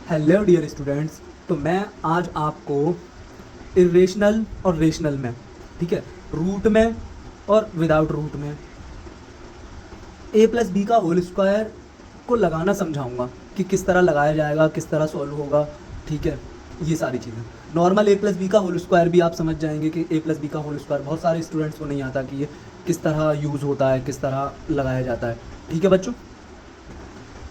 Hello dear students. तो मैं आज आपको इरेशनल और रेशनल में, ठीक है, रूट में और विदाउट रूट में ए प्लस बी का होल स्क्वायर को लगाना समझाऊंगा कि किस तरह लगाया जाएगा, किस तरह सॉल्व होगा। ठीक है, ये सारी चीज़ें। नॉर्मल ए प्लस बी का होल स्क्वायर भी आप समझ जाएंगे कि ए प्लस बी का होल स्क्वायर बहुत सारे स्टूडेंट्स को नहीं आता कि ये किस तरह यूज़ होता है, किस तरह लगाया जाता है। ठीक है बच्चों,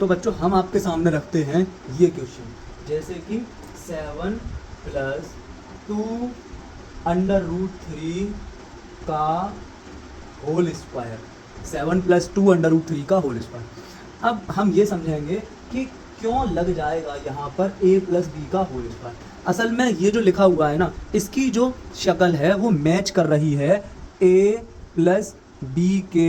तो बच्चों हम आपके सामने रखते हैं ये क्वेश्चन, जैसे कि 7 प्लस 2 अंडर रूट 3 का whole square, 7 plus 2 under root 3 का होल स्क्वायर। अब हम ये समझेंगे कि क्यों लग जाएगा यहाँ पर ए प्लस बी का होल स्क्वायर। असल में ये जो लिखा हुआ है ना, इसकी जो शक्ल है वो मैच कर रही है ए प्लस बी के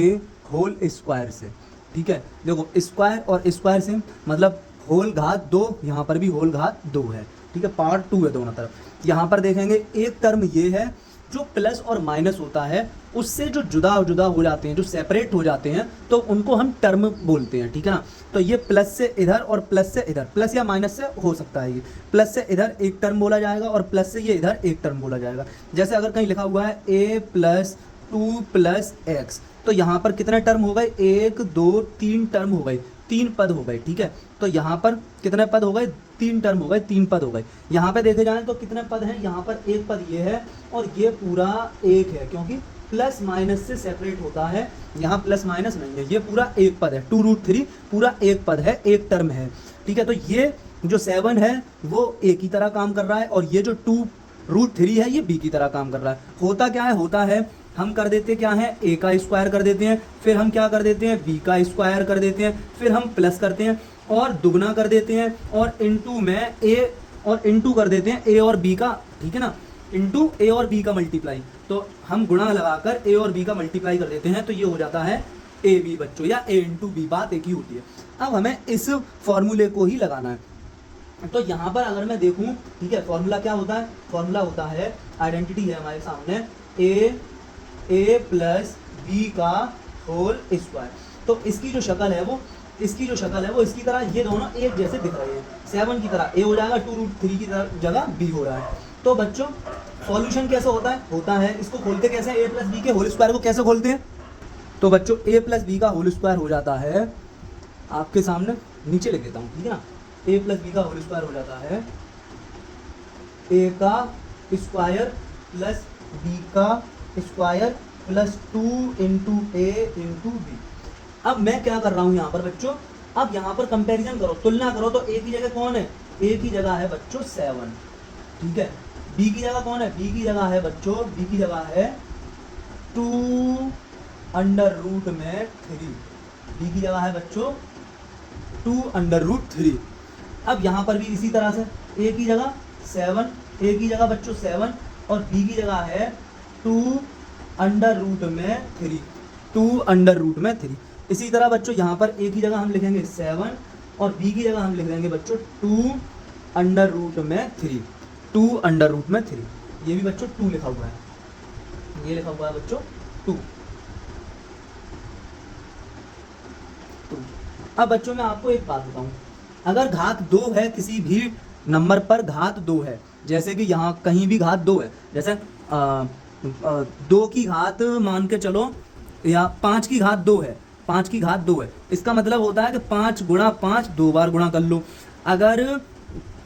होल स्क्वायर से। ठीक है, देखो स्क्वायर और स्क्वायर से मतलब होल घात 2, यहाँ पर भी होल घात 2 है। ठीक है, पावर 2 है दोनों तरफ। यहाँ पर देखेंगे एक टर्म ये है जो प्लस और माइनस होता है, उससे जो जुदा जुदा हो जाते हैं, जो सेपरेट हो जाते हैं, तो उनको हम टर्म बोलते हैं। ठीक है ना, तो ये प्लस से इधर और प्लस से इधर, प्लस या माइनस से हो सकता है। ये प्लस से इधर एक टर्म बोला जाएगा और प्लस से ये इधर एक टर्म बोला जाएगा। जैसे अगर कहीं लिखा हुआ है ए प्लस 2 प्लस एक्स, तो यहाँ पर कितने टर्म हो गए? 1 2 3 टर्म हो गए, 3 पद हो गए। ठीक है, तो यहाँ पर कितने पद हो गए? 3 टर्म हो गए, 3 पद हो गए। यहाँ पे देखे जाए तो कितने पद हैं? यहाँ पर एक पद ये है और ये पूरा एक है, क्योंकि प्लस माइनस से सेपरेट होता है। यहाँ प्लस माइनस नहीं है, ये पूरा एक पद है। 2√3 पूरा एक पद है, एक टर्म है। ठीक है, तो ये जो 7 है वो ए की तरह काम कर रहा है और ये जो 2√3 है ये बी की तरह काम कर रहा है। होता क्या है? होता है हम कर देते क्या है, ए का स्क्वायर कर देते हैं, फिर हम क्या कर देते हैं, बी का स्क्वायर कर देते हैं, फिर हम प्लस करते हैं और दुगना कर देते हैं और इनटू में ए और इनटू कर देते हैं ए और बी का। ठीक है ना, इनटू ए और बी का मल्टीप्लाई, तो हम गुणा लगाकर ए और बी का मल्टीप्लाई कर देते हैं, तो ये हो जाता है ए बी बच्चों, या ए इंटू बी, बात एक ही होती है। अब हमें इस फॉर्मूले को ही लगाना है। तो यहाँ पर अगर मैं देखूँ, ठीक है, फॉर्मूला क्या होता है? फॉर्मूला होता है, आइडेंटिटी है हमारे सामने, ए प्लस बी का होल स्क्वायर। तो इसकी जो शक्ल है वो इसकी तरह, ये दोनों एक जैसे दिख रहे हैं। 7 की तरह ए हो जाएगा, 2√3 की तरह जगह बी हो रहा है। तो बच्चों सॉल्यूशन कैसे होता है इसको खोलते कैसे? ए प्लस बी के होल स्क्वायर को कैसे खोलते हैं? तो बच्चों ए प्लस बी का होल स्क्वायर हो जाता है, आपके सामने नीचे लिख देता हूँ, ठीक है ना। ए प्लस बी का होल स्क्वायर हो जाता है ए का स्क्वायर प्लस बी का स्क्वायर प्लस 2 इंटू ए इंटू बी। अब मैं क्या कर रहा हूं यहाँ पर बच्चों, अब यहाँ पर कंपैरिजन करो, तुलना करो, तो ए की जगह कौन है? ए की जगह है बच्चों 7। ठीक है, बी की जगह कौन है? बी की जगह है बच्चों, बी की जगह है 2 अंडर रूट में 3। बी की जगह है बच्चों 2 अंडर रूट 3। अब यहाँ पर भी इसी तरह से ए की जगह 7, ए की जगह बच्चों 7 और बी की जगह है 2 अंडर रूट में 3, 2 अंडर रूट में 3। इसी तरह बच्चों यहाँ पर ए की जगह हम लिखेंगे 7 और बी की जगह हम लिख देंगे बच्चों 2 अंडर रूट में 3, 2 अंडर रूट में 3। ये भी बच्चों 2 लिखा हुआ है, ये लिखा हुआ है बच्चों 2। अब बच्चों मैं आपको एक बात बताऊं, अगर घात 2 है, किसी भी नंबर पर घात 2 है, जैसे कि यहाँ कहीं भी घात 2 है, जैसे 2 की घात मान के चलो, या 5 की घात 2 है, 5 की घात 2 है, इसका मतलब होता है कि 5 गुणा 5 2 बार गुणा कर लो। अगर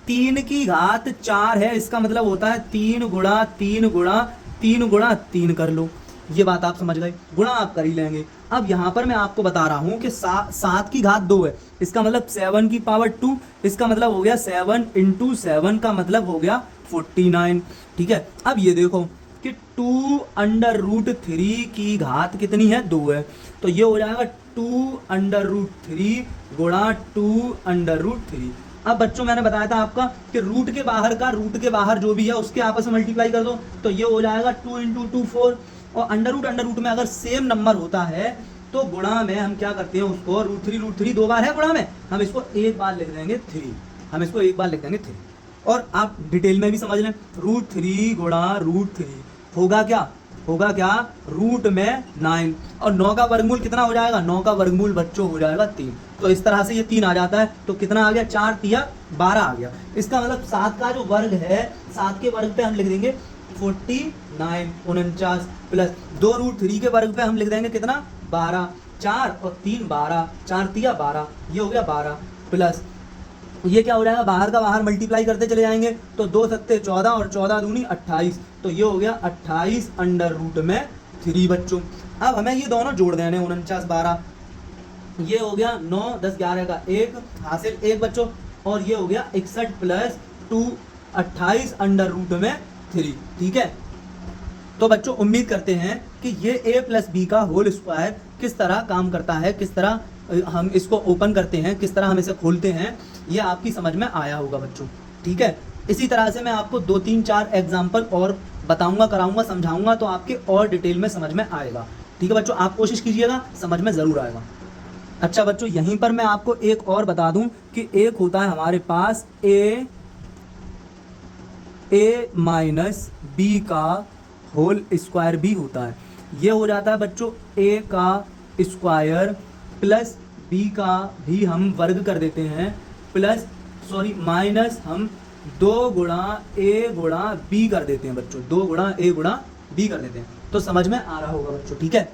3 की घात 4 है, इसका मतलब होता है 3 गुणा 3 गुणा 3 गुणा 3 कर लो। ये बात आप समझ गए, गुणा आप कर ही लेंगे। अब यहाँ पर मैं आपको बता रहा हूँ कि 7 की घात 2 है, इसका मतलब 7 की पावर 2, इसका मतलब हो गया 7 इंटू 7 का मतलब हो गया 49। ठीक है, अब ये देखो कि 2 अंडर रूट 3 की घात कितनी है? 2 है, तो ये हो जाएगा 2 अंडर रूट 3 गुणा 2 अंडर रूट 3। अब बच्चों मैंने बताया था आपका कि रूट के बाहर जो भी है उसके आपस में मल्टीप्लाई कर दो, तो ये हो जाएगा 2 इंटू 2 4। और अंडर रूट में अगर सेम नंबर होता है तो गुणा में हम क्या करते हैं, उसको √3 2 बार है गुणा में, हम इसको एक बार लिख देंगे 3, हम इसको एक बार लिख देंगे 3। और आप डिटेल में भी समझ लें, √3 गुणा √3 होगा क्या? होगा क्या, रूट में 9, और 9 का वर्गमूल कितना हो जाएगा, 9 का वर्गमूल बच्चों हो जाएगा 3। तो इस तरह से ये 3 आ जाता है, तो कितना आ गया, 4 तिया 12 आ गया। इसका मतलब 7 का जो वर्ग है, 7 के वर्ग पे हम लिख देंगे 49, 49 प्लस 2√3 के वर्ग पे हम लिख देंगे कितना, 12, 4 और 3 12, 4 तिया 12, ये हो गया 12 प्लस ये क्या हो जाएगा, बाहर का बाहर मल्टीप्लाई करते चले जाएंगे, तो 2 सत्ते 14 और 14 दूनी 28, तो ये हो गया 28 अंडर रूट में 3 बच्चों। अब हमें ये दोनों जोड़ देने, 49 12, ये हो गया 9 10 11 का 1 हासिल 1 बच्चों, और ये हो गया 61 प्लस 2 28 अंडर रूट में 3। ठीक है, तो बच्चों उम्मीद करते हैं कि ये a प्लस बी का होल स्क्वायर किस तरह काम करता है, किस तरह हम इसको ओपन करते हैं, किस तरह हम इसे खोलते हैं, ये आपकी समझ में आया होगा बच्चों। ठीक है, इसी तरह से मैं आपको 2 3 4 एग्जाम्पल और बताऊंगा, कराऊंगा, समझाऊंगा, तो आपके और डिटेल में समझ में आएगा। ठीक है बच्चों, आप कोशिश कीजिएगा, समझ में ज़रूर आएगा। अच्छा बच्चों, यहीं पर मैं आपको एक और बता दूं कि एक होता है हमारे पास a माइनस बी का होल स्क्वायर भी होता है। ये हो जाता है बच्चों a का स्क्वायर प्लस b का भी हम वर्ग कर देते हैं, प्लस माइनस हम 2 गुणा a गुणा b कर देते हैं बच्चों, 2 गुणा a गुणा b कर देते हैं। तो समझ में आ रहा होगा बच्चों। ठीक है,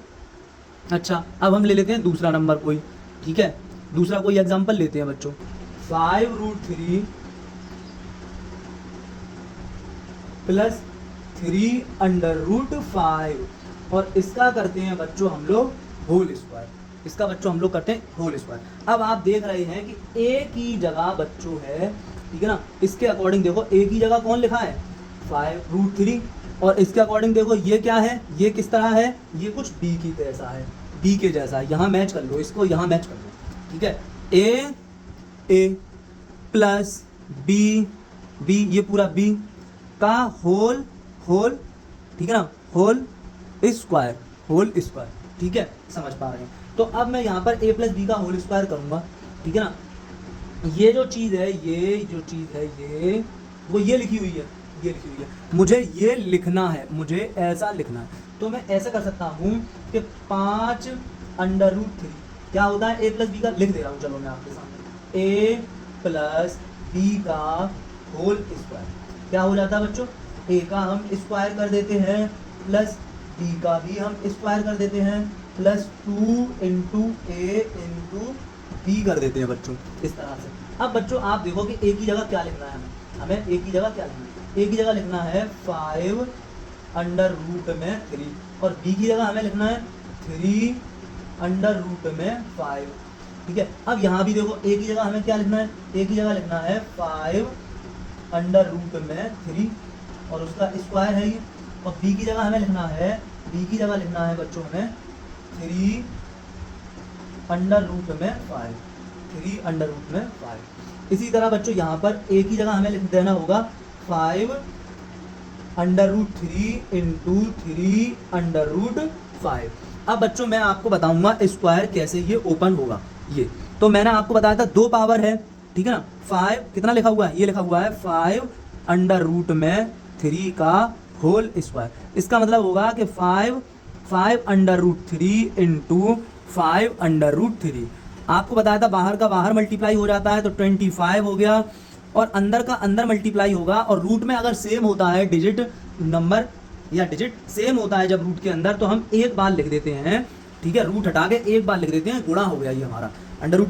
अच्छा अब हम ले लेते हैं दूसरा नंबर कोई। ठीक है, दूसरा कोई एग्जांपल लेते हैं बच्चों, 5√3 प्लस 3 अंडर रूट 5, और इसका करते हैं बच्चों हम लोग होल स्क्वायर, इसका बच्चों हम लोग करते हैं होल स्क्वायर। अब आप देख रहे हैं कि a की जगह बच्चों है, ठीक है ना, इसके अकॉर्डिंग देखो a की जगह कौन लिखा है, 5√3, और इसके अकॉर्डिंग देखो ये क्या है, ये किस तरह है, ये कुछ b की जैसा है, b के जैसा है, यहाँ मैच कर लो, इसको यहाँ मैच कर लो। ठीक है, a प्लस b ये पूरा b का होल, ठीक है ना, होल स्क्वायर। ठीक है, समझ पा रहे हैं। तो अब मैं यहाँ पर a प्लस बी का होल स्क्वायर करूँगा। ठीक है ना, ये जो चीज़ है, ये वो ये लिखी हुई है, मुझे ये लिखना है, मुझे ऐसा लिखना है। तो मैं ऐसा कर सकता हूँ कि 5 अंडर रूट 3 क्या होता है, a प्लस बी का लिख दे रहा हूँ, चलो मैं आपके सामने, a प्लस बी का होल स्क्वायर क्या हो जाता है बच्चों, a का हम स्क्वायर कर देते हैं, प्लस b का भी हम स्क्वायर कर देते हैं, plus 2 into a into b कर देते हैं बच्चों, इस तरह से। अब बच्चों आप देखो कि a की जगह क्या लिखना है, हमें a की जगह क्या लिखना है, a की जगह लिखना है 5 अंडर रूट में 3, और b की जगह हमें लिखना है 3 अंडर रूट में 5। ठीक है, अब यहाँ भी देखो a की जगह हमें क्या लिखना है, a की जगह लिखना है 5 अंडर रूट में 3, और उसका स्क्वायर है ये, और b की जगह हमें लिखना है, बच्चों हमें 3 अंडर रूट में 5, 3 अंडर रूट में 5। इसी तरह बच्चों यहाँ पर a की जगह हमें लिख देना होगा 5 under root 3 into 3 under root 5। अब बच्चों मैं आपको बताऊंगा स्क्वायर कैसे ये ओपन होगा। ये तो मैंने आपको बताया था 2 पावर है, ठीक है ना, 5 कितना लिखा हुआ है, ये लिखा हुआ है 5 अंडर रूट में 3 का होल स्क्वायर। इसका मतलब होगा कि 5 under root 3 into 5 under root 3। आपको बताया था बाहर का बाहर मल्टीप्लाई हो जाता है तो 25 हो गया, और अंदर का अंदर मल्टीप्लाई होगा, और रूट में अगर सेम होता है डिजिट नंबर या डिजिट सेम होता है जब रूट के अंदर, तो हम एक बार लिख देते हैं। ठीक है, रूट हटा के एक बार लिख देते हैं, गुणा हो गया ये हमारा अंडर रूट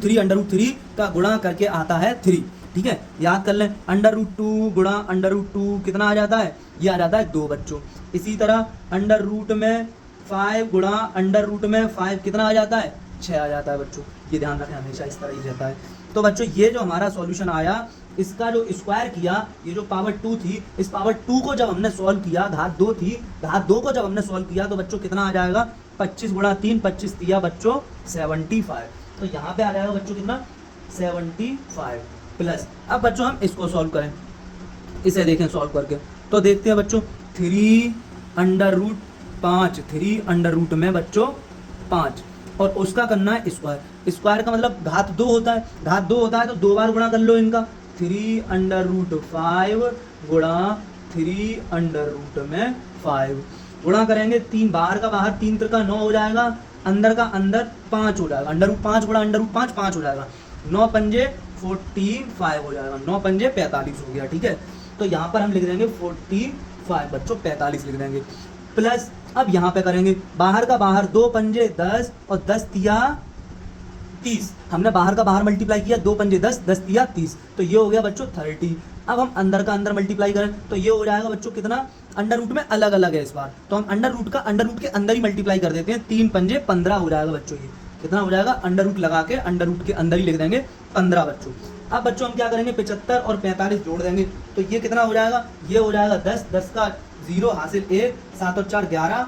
3 का गुणा करके आता है 3। ठीक है, याद कर लें, अंडर रूट 2 गुणा अंडर रूट 2 कितना आ जाता है, ये आ जाता है 2 बच्चों। इसी तरह अंडर रूट में 5 गुणा अंडर रूट में 5 कितना आ जाता है, 6 आ जाता है बच्चों। ये ध्यान रखें, हमेशा इस तरह ही रहता है। तो बच्चों ये जो हमारा सॉल्यूशन आया, इसका जो स्क्वायर किया, ये जो पावर 2 थी, इस पावर 2 को जब हमने सॉल्व किया, घात 2 थी, घात 2 को जब हमने सॉल्व किया तो बच्चों कितना आ जाएगा, 25 गुणा 3 25 दिया बच्चों 75। तो यहाँ पे आ जाएगा बच्चों कितना, 75 प्लस। अब बच्चों हम इसको सॉल्व करें, इसे देखें सॉल्व करके, तो देखते हैं बच्चों 3 अंडर रूट 5, 3 अंडर रूट में बच्चों 5, और उसका करना है स्क्वायर। स्क्वायर का मतलब घात 2 होता है, घात 2 होता है तो 2 बार गुणा कर लो इनका, 3 अंडर रूट 5 गुणा 3 अंडर रूट में 5। गुणा करेंगे 3 बाहर का बाहर, 3 त्रिका 9 हो जाएगा, अंदर का अंदर 5 हो जाएगा, अंडर रूट 5 गुणा अंडर रूट 5 5 हो जाएगा, 9 पंजे 45 हो जाएगा, 9 पंजे 45 हो गया। ठीक है, तो यहाँ पर हम लिख देंगे 45 बच्चों, 45 लिख देंगे। प्लस अब यहाँ पे करेंगे बाहर का बाहर, 2 पंजे 10 और 10 तिया 30, हमने बाहर का बाहर मल्टीप्लाई किया, 2 पंजे 10 10 तिया 30, तो ये हो गया बच्चों 30। अब हम अंदर का अंदर मल्टीप्लाई करें तो ये हो जाएगा बच्चों कितना, अंडर रूट में अलग अलग है इस बार, तो हम अंडर रूट का अंडर रूट के अंदर ही मल्टीप्लाई कर देते हैं, 3 पंजे 15 हो जाएगा बच्चों। ये कितना हो जाएगा, अंडर रूट लगा के अंडर रूट के अंदर ही लिख देंगे 15 बच्चों। अब बच्चों हम क्या करेंगे, 75 और 45 जोड़ देंगे, तो ये कितना हो जाएगा, ये हो जाएगा 10, 10 का 0 हासिल 1, 7 और 4 11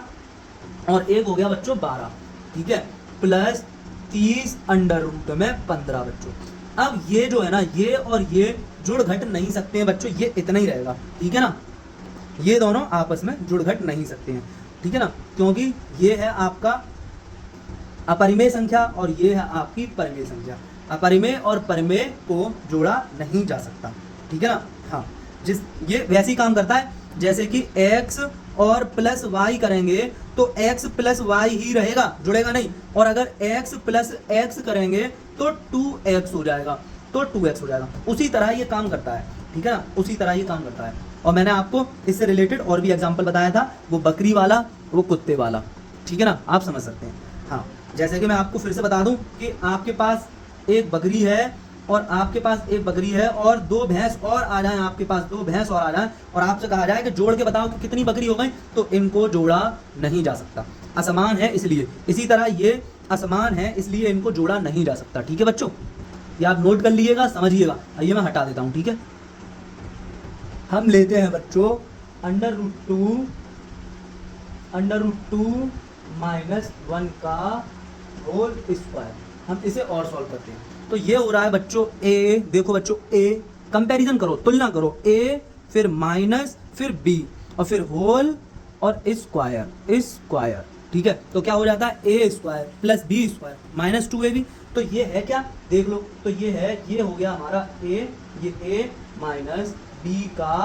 और 1 हो गया बच्चों 12। ठीक है, प्लस 30 अंडर रूट में 15 बच्चों। अब ये जो है ना, ये और ये जुड़ घट नहीं सकते हैं बच्चों, ये इतना ही रहेगा। ठीक है ना, ये दोनों आपस में जुड़ घट नहीं सकते हैं। ठीक है ना, क्योंकि ये है आपका अपरिमेय संख्या और ये है आपकी परिमेय संख्या, अपरिमेय और परिमेय को जोड़ा नहीं जा सकता। ठीक है ना, हाँ, जिस ये वैसे ही काम करता है जैसे कि x और प्लस वाई करेंगे तो x प्लस वाई ही रहेगा, जुड़ेगा नहीं, और अगर x प्लस x करेंगे तो 2x हो जाएगा, तो 2x हो जाएगा। उसी तरह ये काम करता है। ठीक है ना, उसी तरह ये काम करता है। और मैंने आपको इससे रिलेटेड और भी एग्जाम्पल बताया था, वो बकरी वाला, वो कुत्ते वाला। ठीक है ना, आप समझ सकते हैं। हाँ, जैसे कि मैं आपको फिर से बता दूं कि आपके पास एक बकरी है और आपके पास एक बकरी है और 2 भैंस और आ जाएं, आपके पास 2 भैंस और आ जाएं और आपसे कहा जाए कि जोड़ के बताओ कि कितनी बकरी हो गई, तो इनको जोड़ा नहीं जा सकता, असमान है इसलिए। इसी तरह ये असमान है इसलिए इनको जोड़ा नहीं जा सकता। ठीक है बच्चों, ये आप नोट कर लीजिएगा, समझिएगा। आइए मैं हटा देता हूँ। ठीक है, हम लेते हैं बच्चों अंडर रूट टू माइनस 1 का होल स्क्वायर, हम इसे और सॉल्व करते हैं। तो ये हो रहा है बच्चों a, देखो बच्चों a, कंपैरिजन करो, तुलना करो, a फिर माइनस फिर b और फिर होल और स्क्वायर। ठीक है, तो क्या हो जाता है, a square plus b square minus 2ab। तो ये है क्या, देख लो, तो ये है, ये हो गया हमारा a, ये a माइनस b का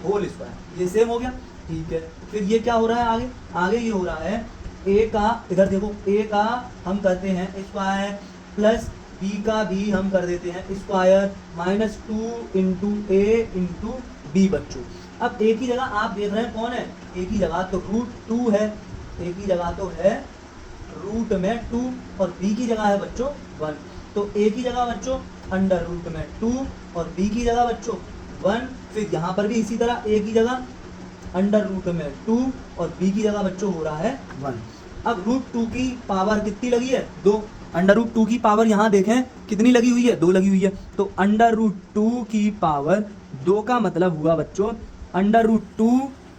होल स्क्वायर, ये सेम हो गया। ठीक है, फिर ये क्या हो रहा है, आगे ये हो रहा है a का, इधर देखो, a का हम करते हैं स्क्वायर प्लस b का भी हम कर देते हैं square minus 2 into a into b बच्चों। अब a की जगह आप देख रहे हैं कौन है, a की जगह तो रूट 2 है, a की जगह तो है रूट में 2 और b की जगह है बच्चों 1, तो a की जगह बच्चों अंडर रूट में 2 और b की जगह बच्चों 1, फिर यहाँ पर भी इसी तरह a की जगह अंडर रूट में 2 और b की जगह बच्चों हो रहा है 1। अब रूट 2 की पावर कितनी लगी है, 2, अंडर रूट 2 की पावर यहाँ देखें कितनी लगी हुई है, 2 लगी हुई है, तो अंडर रूट 2 की पावर 2 का मतलब हुआ बच्चों under root 2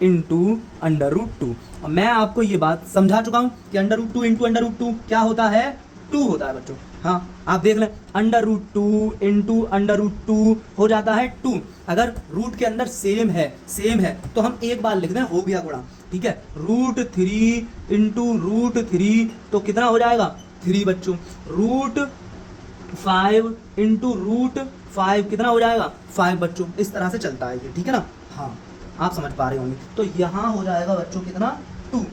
into under root 2। और मैं आपको ये बात समझा चुका हूँ कि under root 2 into under root 2 क्या होता है, 2 होता है बच्चों। हाँ, आप देख लें, under root 2 into under root 2 हो जाता है 2। अगर रूट के अंदर सेम है तो हम एक बार लिख दें, हो गया गुणा। ठीक है, रूट 3 इंटू रूट 3 तो कितना हो जाएगा, 3 बच्चों। रूट 5 इंटू रूट 5 कितना हो जाएगा, 5 बच्चों। इस तरह से चलता है ये। ठीक है ना, हाँ, आप समझ पा रहे होंगे। तो यहाँ हो जाएगा बच्चों कितना, 2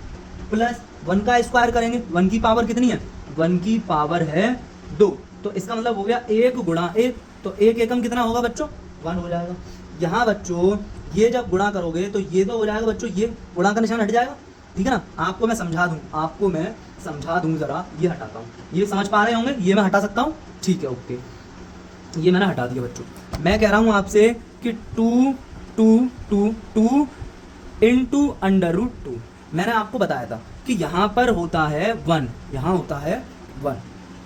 प्लस 1 का स्क्वायर करेंगे, 1 की पावर कितनी है, 1 की पावर है 2, तो इसका मतलब हो गया 1 गुणा 1, तो 1 एकम कितना होगा बच्चों, 1 हो जाएगा। यहाँ बच्चों ये जब गुणा करोगे तो ये तो हो जाएगा बच्चों, ये गुणा का निशान हट जाएगा। ठीक है ना, आपको मैं समझा दूं जरा, ये हटाता हूँ, ये समझ पा रहे होंगे, ये मैं हटा सकता हूँ। ठीक है, ओके, ये मैंने हटा दिया बच्चों। मैं कह रहा हूँ आपसे कि 2 इंटू अंडर रूट 2, मैंने आपको बताया था कि यहाँ पर होता है 1, यहाँ होता है 1।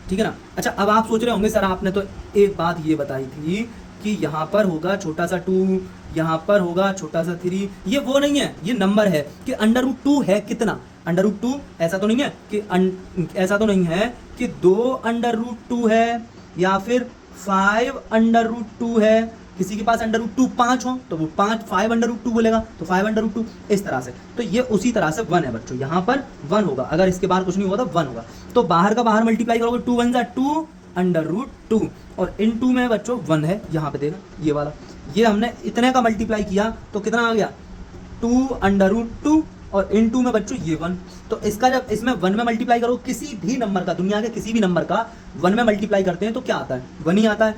ठीक है ना। अच्छा, अब आप सोच रहे होंगे सर आपने तो एक बात ये बताई थी कि यहाँ पर होगा छोटा सा 2, यहाँ पर होगा छोटा सा 3, ये वो नहीं है, ये नंबर है कि अंडर रूट 2 है कितना, अंडर रूट 2 ऐसा तो नहीं है कि 2 अंडर रूट 2 है या फिर 5 अंडर रूट 2 है। किसी के पास अंडर रूट 2 5 हो तो वो 5 अंडर रूट 2 बोलेगा, तो 5 अंडर रूट 2 इस तरह से। तो ये उसी तरह से 1 है बच्चों, यहाँ पर 1 होगा, अगर इसके बाहर कुछ नहीं होगा तो 1 होगा। तो बाहर का बाहर मल्टीप्लाई करोगे, 2 1 2 अंडर रूट 2 और इन 2 में बच्चों 1 है, यहाँ पे देखा ये वाला, ये हमने इतने का मल्टीप्लाई किया तो कितना आ गया 2 अंडर रूट 2 और इनटू में बच्चों ये 1। तो इसका जब इसमें 1 में मल्टीप्लाई करो, किसी भी नंबर का, दुनिया के किसी भी नंबर का 1 में मल्टीप्लाई करते हैं तो क्या आता है, 1 ही आता है।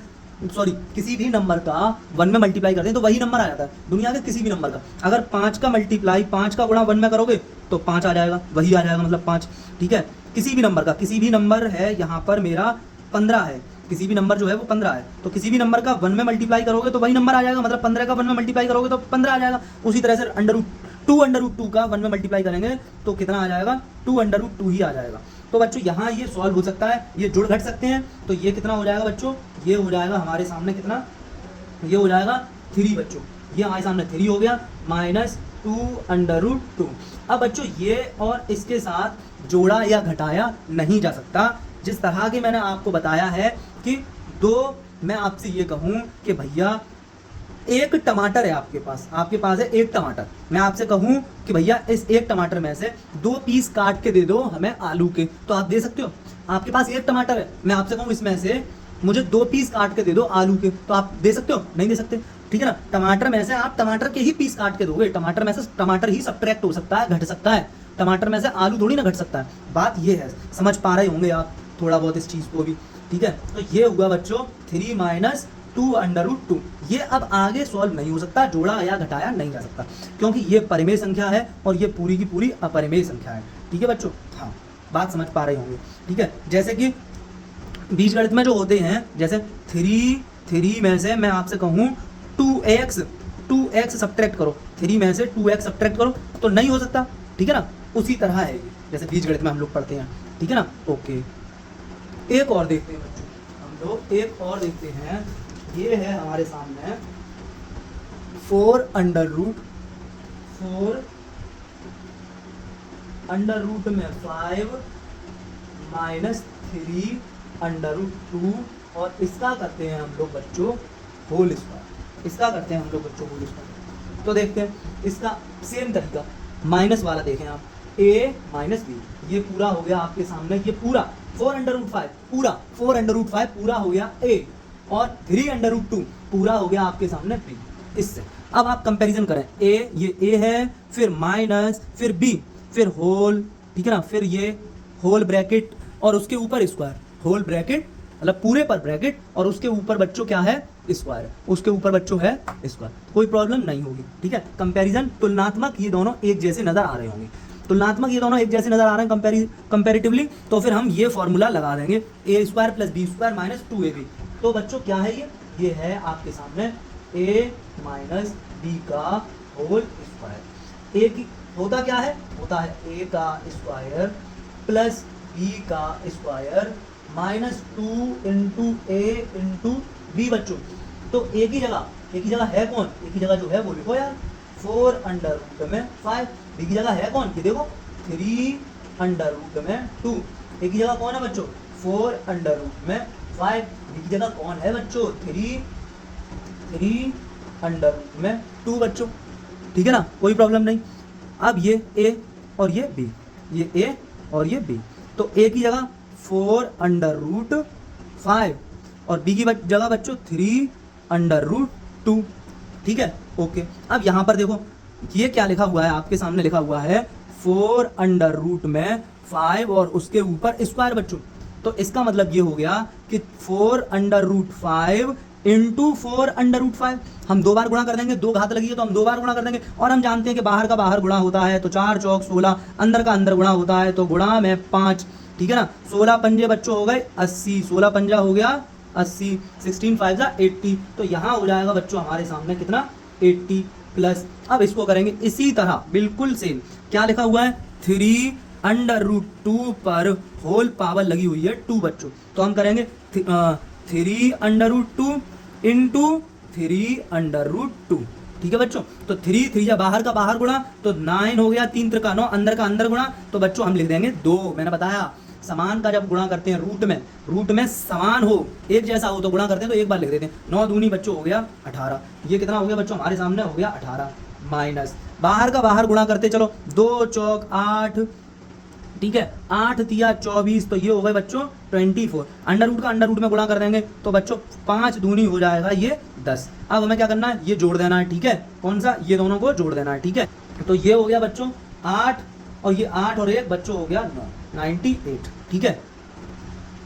सॉरी, किसी भी नंबर का 1 में मल्टीप्लाई करते हैं तो वही नंबर आ जाता है, दुनिया के किसी भी नंबर का। अगर 5 का मल्टीप्लाई 5 का गुणा 1 में करोगे तो 5 आ जाएगा, वही आ जाएगा, मतलब 5। ठीक है, किसी भी नंबर का, किसी भी नंबर है यहाँ पर मेरा 15 है, किसी भी नंबर जो है वो 15 है, तो किसी भी नंबर का 1 में मल्टीप्लाई करोगे तो वही नंबर आ जाएगा, मतलब 15 का 1 में मल्टीप्लाई करोगे तो 15 आ जाएगा। उसी तरह से अंडर रूट 2 का 1 में मल्टीप्लाई करेंगे तो कितना आ जाएगा, 2√2 ही आ जाएगा। तो बच्चों यहाँ ये सॉल्व हो सकता है, ये जुड़ घट सकते हैं, तो ये कितना हो जाएगा बच्चों, ये हो जाएगा हमारे सामने कितना, ये हो जाएगा 3 बच्चों, ये हमारे सामने 3 हो गया, -2√2। अब बच्चों ये और इसके साथ जोड़ा या घटाया नहीं जा सकता, जिस तरह की मैंने आपको बताया है कि मैं आपसे ये कहूँ कि भैया एक टमाटर है आपके पास है एक टमाटर, मैं आपसे कहूँ कि भैया इस एक टमाटर में से 2 पीस काट के दे दो हमें आलू के, तो आप दे सकते हो? आपके पास एक टमाटर है, मैं आपसे कहूँ इसमें से मुझे 2 पीस काट के दे दो आलू के, तो आप दे सकते हो? नहीं दे सकते। ठीक है ना, टमाटर में से आप टमाटर के ही पीस काट के दोगे, टमाटर में से टमाटर ही सब्ट्रैक्ट हो सकता है, घट सकता है, टमाटर में से आलू थोड़ी ना घट सकता है। बात ये है, समझ पा रहे होंगे आप थोड़ा बहुत इस चीज़ को भी। ठीक है, तो ये हुआ बच्चों 3 - 2√2। ये अब आगे सॉल्व नहीं हो सकता, जोड़ा या घटाया नहीं जा सकता, क्योंकि ये परिमेय संख्या है और ये पूरी की पूरी अपरिमेय संख्या है। ठीक है बच्चों, हाँ बात समझ पा रहे होंगे। ठीक है, जैसे कि बीजगणित में जो होते हैं, जैसे 3 में से मैं आपसे कहूँ 2x सब्ट्रैक्ट करो, 3 में से 2x सब्ट्रैक्ट करो, तो नहीं हो सकता। ठीक है ना, उसी तरह है ये, जैसे बीजगणित में हम लोग पढ़ते हैं। ठीक है ना, ओके। एक और देखते हैं बच्चों, हम लोग एक और देखते हैं। ये है हमारे सामने 4 अंडर रूट में 5 -3 √2, और इसका करते हैं हम लोग बच्चों होल स्क्वायर, तो देखते हैं इसका सेम तरीका, माइनस वाला देखें आप, a - b, ये पूरा हो गया आपके सामने, ये पूरा 4√5 पूरा हो गया a, और 3√2 पूरा हो गया आपके सामने b। इससे अब आप कंपैरिजन करें, ये a है, फिर माइनस, फिर b, फिर होल, ठीक है ना, फिर ये होल ब्रैकेट और उसके ऊपर स्क्वायर, होल ब्रैकेट मतलब पूरे पर ब्रैकेट, और उसके ऊपर बच्चों क्या है, स्क्वायर, उसके ऊपर बच्चों है स्क्वायर, कोई प्रॉब्लम नहीं होगी। ठीक है, कंपैरिजन तुलनात्मक ये दोनों एक जैसे नजर आ रहे होंगे, तुलनात्मक ये दोनों एक जैसे नजर आ रहे हैं कंपैरेटिवली, तो फिर हम ये फॉर्मूला लगा देंगे, a² + b² - 2ab। तो बच्चों क्या है ये है आपके सामने a - b का होल स्क्वायर। a की होता क्या है, होता है a का स्क्वायर प्लस b का स्क्वायर -2 × a × b बच्चों। तो a की जगह है कौन, a की जगह जो है वो लिखो यार, 4 अंडर रूट में 5, b की जगह है कौन, ये देखो 3 अंडर रूट में 2, a की जगह कौन है बच्चों, 4 अंडर रूट में 5, b की जगह कौन है बच्चों, 3 अंडर रूट में 2 बच्चों। ठीक है ना, कोई प्रॉब्लम नहीं। अब ये a और ये b, ये a और ये b, तो a की जगह 4 अंडर रूट 5 और b की जगह बच्चों 3 अंडर रूट 2। ठीक है, ओके। अब यहाँ पर देखो ये क्या लिखा हुआ है, आपके सामने लिखा हुआ है 4 अंडर रूट में 5 और उसके ऊपर स्क्वायर बच्चों। तो इसका मतलब ये हो गया कि 4 अंडर रूट 5 × 4 अंडर रूट 5, हम 2 बार गुणा कर देंगे, 2 घात लगी है तो हम 2 बार गुणा कर देंगे, और हम जानते हैं कि बाहर का बाहर गुणा होता है तो 4 चौक 16, अंदर का अंदर गुणा होता है तो गुणा में 5। ठीक है ना, 16 पंजे बच्चों हो गए 80, 16 पंजा हो गया 80, 16 5 जा 80, तो यहाँ हो जाएगा बच्चों हमारे सामने कितना, 80 प्लस। अब इसको करेंगे इसी तरह बिल्कुल सेम, क्या लिखा हुआ है, 3 अंडर रूट 2 पर होल पावर लगी हुई है 2 बच्चों, तो हम करेंगे 3 अंडर रूट 2 × 3 अंडर रूट 2। ठीक है बच्चों, तो 3 या बाहर का बाहर गुणा तो 9 हो गया, 3 × 9, अंदर का अंदर गुणा, तो बच्चों हम लिख देंगे 2। मैंने बताया समान का जब गुणा करते हैं रूट में समान हो, एक जैसा हो तो गुणा करते हैं तो एक बार लिख देते हैं, 9 दूनी बच्चों हो गया 18, ये कितना हो गया बच्चों हमारे सामने हो गया 18, माइनस बाहर का बाहर गुणा करते चलो, 2 चौक 8, ठीक है, 8 तिया 24, तो ये हो गए बच्चों 24, अंडर रूट का अंडर रूट में गुणा कर देंगे तो बच्चों 5 दूनी हो जाएगा ये 10। अब हमें क्या करना है, ये जोड़ देना है। ठीक है, कौन सा, ये दोनों को जोड़ देना है। ठीक है, तो ये हो गया बच्चों 8 और ये 8 और 1 बच्चों हो गया 9, 98, ठीक है।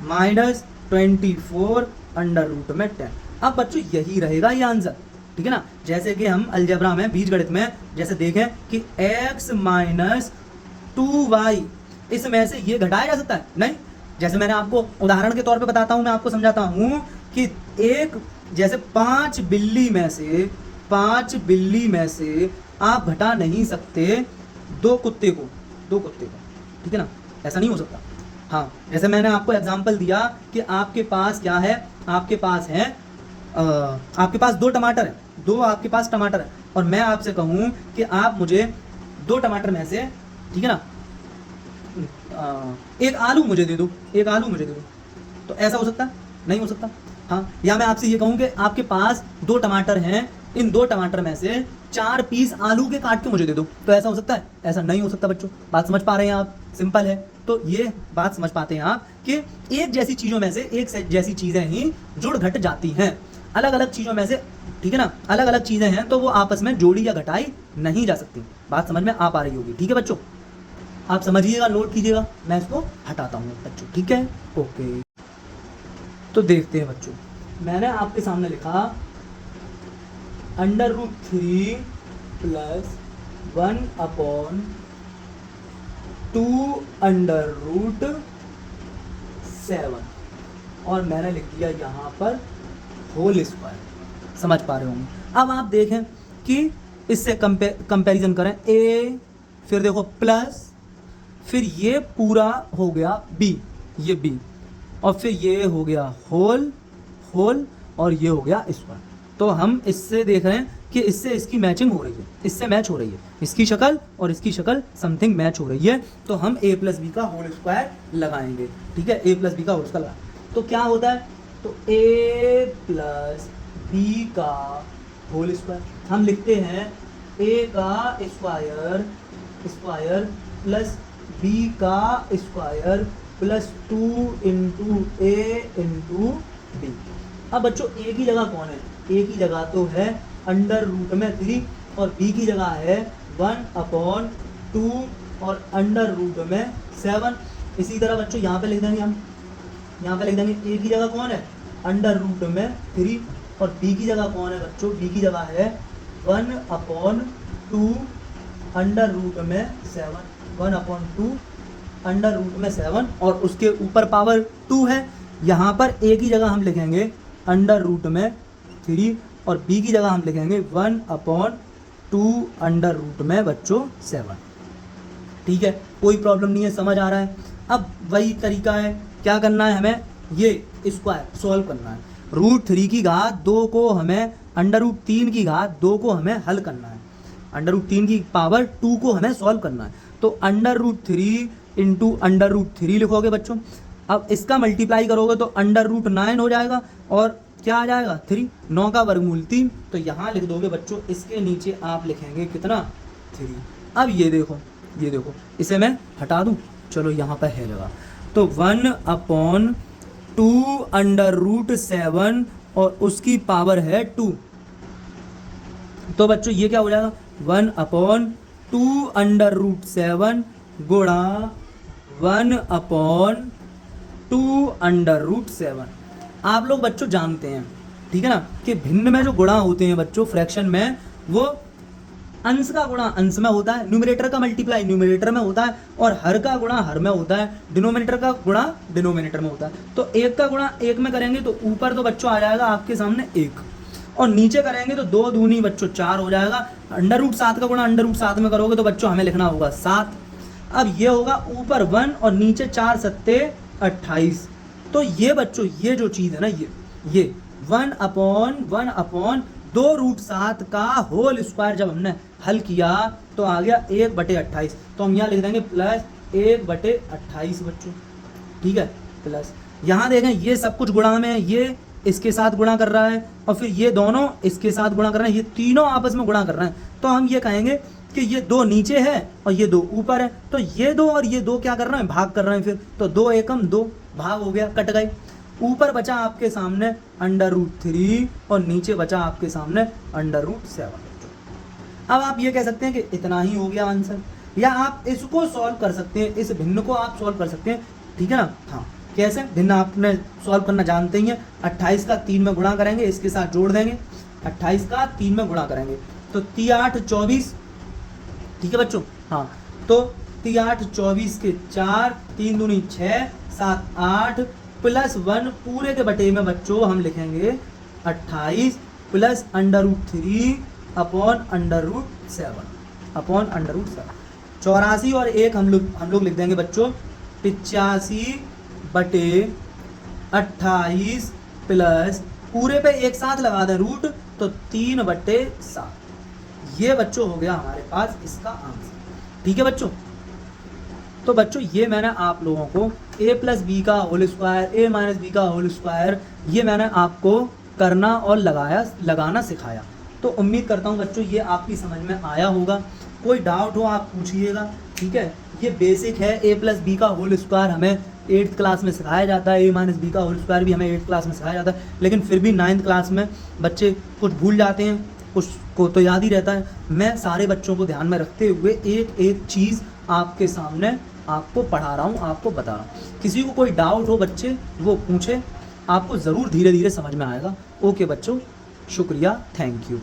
माइनस 24 अंडर रूट में 10। अब बच्चों यही रहेगा ये आंसर, ठीक है ना। जैसे कि हम अलजेब्रा में, बीजगणित में जैसे देखें कि x माइनस 2y, इसमें से ये घटाया जा सकता है नहीं। जैसे मैंने आपको उदाहरण के तौर पे बताता हूं, मैं आपको समझाता हूं कि एक जैसे 5 बिल्ली में से आप घटा नहीं सकते 2 कुत्ते को, ठीक है ना, ऐसा नहीं हो सकता। हाँ, जैसे मैंने आपको एग्जांपल दिया कि आपके पास क्या है, आपके पास 2 टमाटर है, 2 आपके पास टमाटर है, और मैं आपसे कहूं कि आप मुझे 2 टमाटर में से, ठीक है ना, एक आलू मुझे दे दो, तो ऐसा हो सकता है? नहीं हो सकता। हाँ, या मैं आपसे ये कहूं कि आपके पास 2 टमाटर हैं, इन 2 टमाटर में से 4 पीस आलू के काट के मुझे दे दो, तो ऐसा हो सकता है? ऐसा नहीं हो सकता बच्चों। बात समझ पा रहे हैं आप? सिंपल है। तो ये बात समझ पाते हैं आप कि एक जैसी चीजों में से एक जैसी चीजें ही जुड़ घट जाती हैं। अलग अलग चीजों में से, ठीक है ना, अलग अलग चीजें हैं तो वो आपस में जोड़ी या घटाई नहीं जा सकती। बात समझ में आ पा रही होगी, ठीक है बच्चों। आप समझिएगा, नोट कीजिएगा, मैं इसको हटाता हूँ बच्चों, ठीक है, ओके। तो देखते हैं बच्चों, मैंने आपके सामने लिखा under root 3 plus 1/2 under root 7, और मैंने लिख दिया यहाँ पर होल स्क्वायर। समझ पा रहे होंगे। अब आप देखें कि इससे कंपैरिजन करें, ए, फिर देखो प्लस, फिर ये पूरा हो गया बी, ये बी, और फिर ये हो गया होल, और ये हो गया स्क्वायर। तो हम इससे देख रहे हैं कि इससे इसकी मैचिंग हो रही है, इससे मैच हो रही है, इसकी शक्ल और इसकी शक्ल समथिंग मैच हो रही है। तो हम a प्लस बी का होल स्क्वायर लगाएंगे, ठीक है, a प्लस बी का होल स्क्वायर लगाएंगे। तो क्या होता है, तो a प्लस बी का होल स्क्वायर हम लिखते हैं a का स्क्वायर प्लस b का square plus 2 into a into B. अब बच्चों a की जगह कौन है, a की जगह तो है अंडर रूट में 3, और b की जगह है 1/2 और अंडर रूट में 7। इसी तरह बच्चों यहाँ पे लिख देंगे हम, यहाँ पे लिख देंगे a की जगह कौन है अंडर रूट में 3, और b की जगह कौन है बच्चों, b की जगह है 1/2 अंडर रूट में 7, 1/2 अंडर रूट में 7, और उसके ऊपर पावर 2 है। यहाँ पर a की जगह हम लिखेंगे अंडर रूट में 3, और b की जगह हम लिखेंगे 1/2 अंडर रूट में बच्चों 7, ठीक है, कोई प्रॉब्लम नहीं है, समझ आ रहा है। अब वही तरीका है, क्या करना है, हमें ये स्क्वायर सॉल्व करना है। रूट 3 की घात 2 को हमें, अंडर रूट 3 की घात 2 को हमें हल करना है, अंडर रूट 3 की पावर 2 को हमें सॉल्व करना है। तो under root 3 into under root 3 लिखोगे बच्चों। अब इसका मल्टीप्लाई करोगे तो अंडर रूट 9 हो जाएगा, और क्या आ जाएगा 3, 9 का वर्गमूल 3, तो यहाँ लिख दोगे बच्चों, इसके नीचे आप लिखेंगे कितना 3। अब ये देखो इसे मैं हटा दूँ, चलो यहाँ पर है जगह, तो 1/2 अंडर रूट 7 और उसकी पावर है 2। तो बच्चों ये क्या हो जाएगा 1/2 अंडर रूट 7 गुणा 1/2 अंडर रूट 7। आप लोग बच्चों जानते हैं, ठीक है ना, कि भिन्न में जो गुणा होते हैं बच्चों फ्रैक्शन में, वो अंश का गुणा अंश में होता है, न्यूमरेटर का मल्टीप्लाई न्यूमरेटर में होता है, और हर का गुणा हर में होता है, डिनोमिनेटर का गुणा डिनोमिनेटर में होता है। तो 1 का गुणा 1 में करेंगे तो ऊपर तो बच्चों आ जाएगा आपके सामने 1, और नीचे करेंगे तो 2 दूनी बच्चों 4 हो जाएगा। अंडर रूट 7 का गुणा अंडर रूट 7 में करोगे तो बच्चों हमें लिखना होगा 7। अब ये होगा ऊपर 1 और नीचे 4 सत्ते 28। तो ये बच्चों ये जो चीज़ है ना, ये 1/2 रूट 7 का होल स्क्वायर जब हमने हल किया तो आ गया 1/28। तो हम यहाँ लिख देंगे प्लस 1/28 बच्चों, ठीक है, प्लस यहाँ देखें ये सब कुछ गुणा में, ये इसके साथ गुणा कर रहा है, और फिर ये दोनों इसके साथ गुणा कर रहे हैं, ये तीनों आपस में गुणा कर रहे हैं। तो हम ये कहेंगे कि ये 2 नीचे है और ये 2 ऊपर है, तो ये 2 और ये 2 क्या कर रहे हैं, भाग कर रहे हैं। फिर तो 2 एकम 2 भाग हो गया, कट गए। ऊपर बचा आपके सामने अंडर रूट 3 और नीचे बचा आपके सामने अंडर रूट 7। अब आप ये कह सकते हैं कि इतना ही हो गया आंसर। या आप इसको सॉल्व कर सकते हैं, इस भिन्न को आप सॉल्व कर सकते हैं, ठीक है ना। हाँ कैसे, भिन्न आपने सॉल्व करना जानते ही हैं। 28 का 3 में गुणा करेंगे, इसके साथ जोड़ देंगे, 28 का 3 में गुणा करेंगे तो 3 8 24, ठीक है बच्चों। हाँ तो 3 8 24 के 4, 3 दूनी 6, 7 8 प्लस 1 पूरे के बटे में बच्चों हम लिखेंगे 28 प्लस √3 अपॉन √7 अपॉन √7। 84 और 1 हम लोग लिख देंगे बच्चों 85 बटे 28 प्लस पूरे पे एक साथ लगा दें रूट तो 3 बटे 7। ये बच्चों हो गया हमारे पास इसका आंसर, ठीक है बच्चों। तो बच्चों ये मैंने आप लोगों को a प्लस बी का whole square, a minus B का होल स्क्वायर, ये मैंने आपको करना और लगाना सिखाया। तो उम्मीद करता हूँ बच्चों ये आपकी समझ में आया होगा। कोई डाउट हो आप पूछिएगा, ठीक है। ये बेसिक है, a प्लस बी का होल स्क्वायर हमें 8th क्लास में सिखाया जाता है, a माइनस बी का होल स्क्वायर भी हमें 8th क्लास में सिखाया जाता है, लेकिन फिर भी 9th क्लास में बच्चे कुछ भूल जाते हैं, कुछ को तो याद ही रहता है। मैं सारे बच्चों को ध्यान में रखते हुए एक एक चीज़ आपके सामने आपको पढ़ा रहा हूँ, आपको बता रहा हूँ। किसी को कोई डाउट हो बच्चे वो पूछे, आपको ज़रूर धीरे धीरे समझ में आएगा। ओके बच्चों, शुक्रिया, थैंक यू।